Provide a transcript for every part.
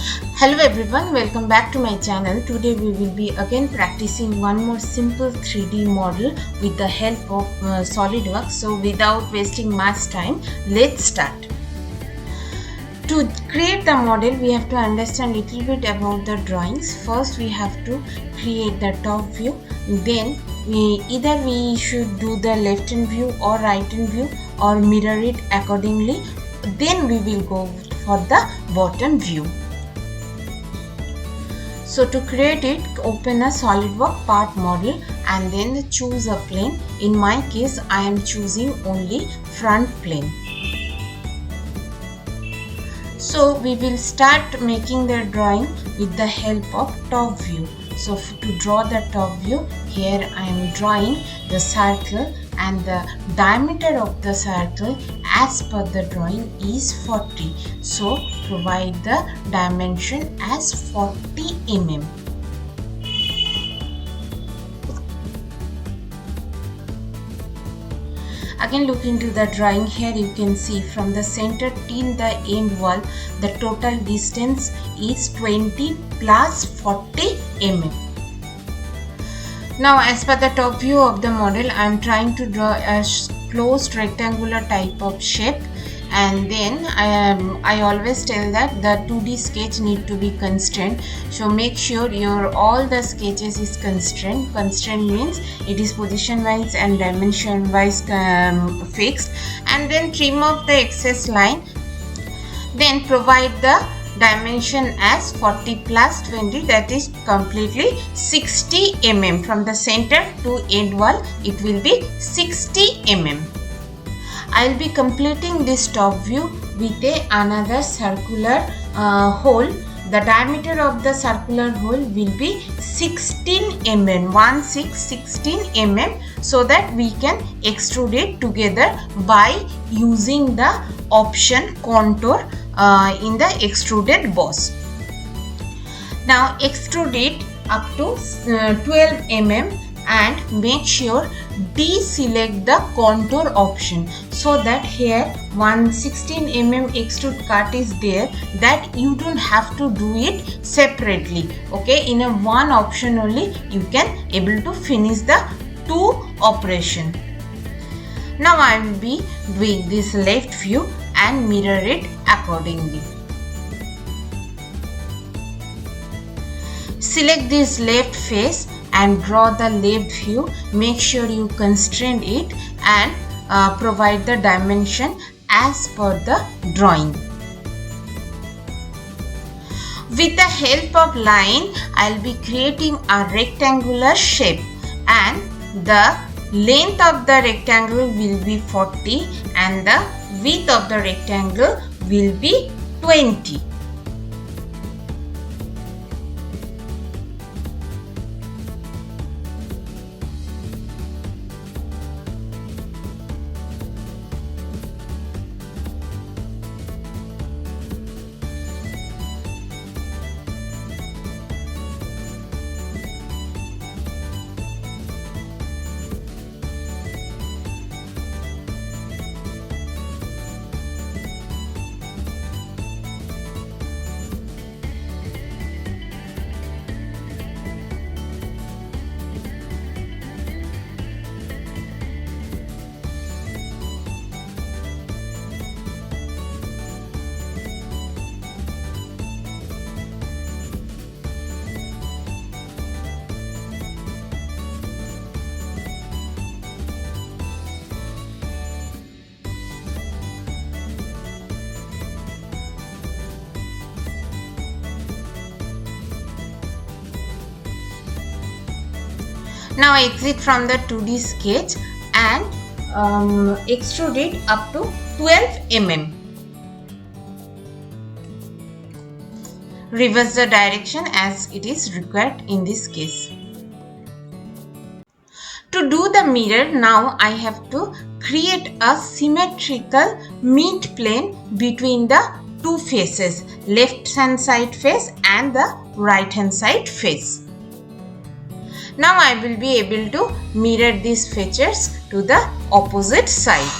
Hello everyone, welcome back to my channel. Today we will be again practicing one more simple 3D model with the help of Solidworks. So without wasting much time, let's start. To create the model, we have to understand a little bit about the drawings. First we have to create the top view. Then we should do the left hand view or right hand view or mirror it accordingly. Then we will go for the bottom view. So to create it, open a SolidWorks part model and then choose a plane. In my case, I am choosing only front plane. So we will start making the drawing with the help of top view. So to draw the top view, here I am drawing the circle and the diameter of the circle as per the drawing is 40. So provide the dimension as 40 mm. Again, look into the drawing. Here you can see from the center till the end wall the total distance is 20 plus 40 mm. Now as per the top view of the model, I am trying to draw a closed rectangular type of shape, and then I always tell that the 2D sketch need to be constrained. So make sure your all the sketches is constrained. Constrained means it is position wise and dimension wise fixed, and then trim off the excess line. Then provide the dimension as 40 plus 20, that is completely 60 mm. From the center to end wall it will be 60 mm. I will be completing this top view with another circular hole. The diameter of the circular hole will be 16 mm, 16 mm, so that we can extrude it together by using the option contour in the extruded boss. Now extrude it up to 12 mm and make sure deselect the contour option, so that here 16 mm extrude cut is there, that you don't have to do it separately. Okay, in a one option only you can able to finish the two operation. Now I will be doing this left view and mirror it accordingly. Select this left face and draw the left view. Make sure you constrain it and provide the dimension as per the drawing. With the help of line, I will be creating a rectangular shape, and the length of the rectangle will be 40 and the width of the rectangle will be 20. Now exit from the 2D sketch and extrude it up to 12 mm. Reverse the direction as it is required in this case. To do the mirror, now I have to create a symmetrical mid plane between the two faces, left hand side face and the right hand side face. Now I will be able to mirror these features to the opposite side.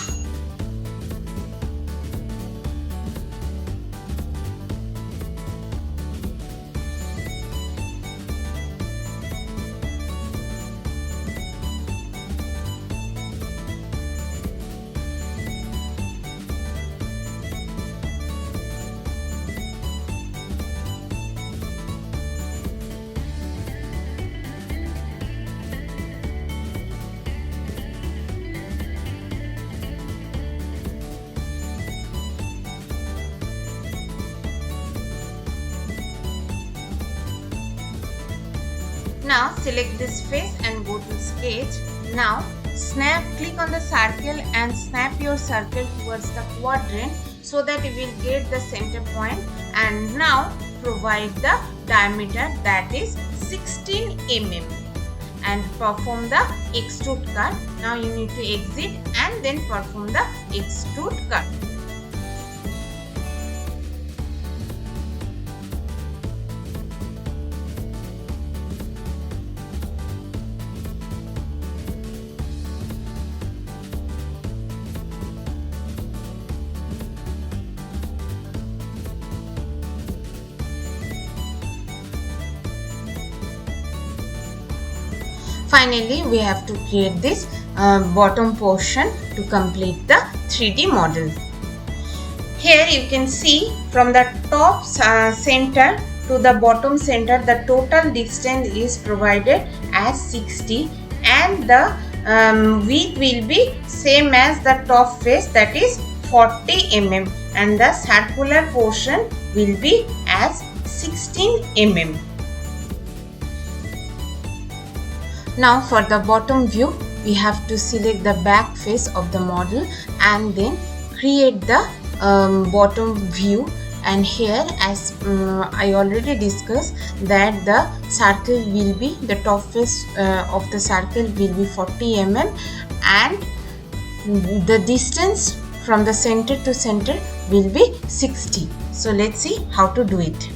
Now select this face and go to sketch. Now click on the circle and snap your circle towards the quadrant so that you will get the center point, and now provide the diameter, that is 16 mm, and perform the extrude cut. Now you need to exit and then perform the extrude cut. Finally, we have to create this bottom portion to complete the 3D model. Here you can see from the top center to the bottom center, the total distance is provided as 60, and the width will be same as the top face, that is 40 mm, and the circular portion will be as 16 mm. Now for the bottom view, we have to select the back face of the model and then create the bottom view. And here, as I already discussed, that the circle will be, the top face of the circle will be 40 mm, and the distance from the center to center will be 60. So let's see how to do it.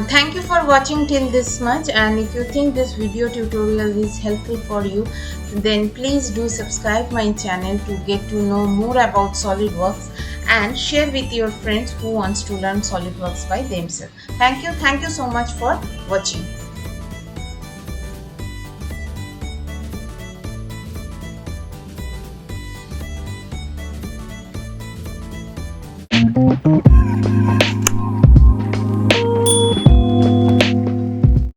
Thank you for watching till this much, and if you think this video tutorial is helpful for you, then please do subscribe my channel to get to know more about SolidWorks, and share with your friends who wants to learn SolidWorks by themselves. Thank you so much for watching.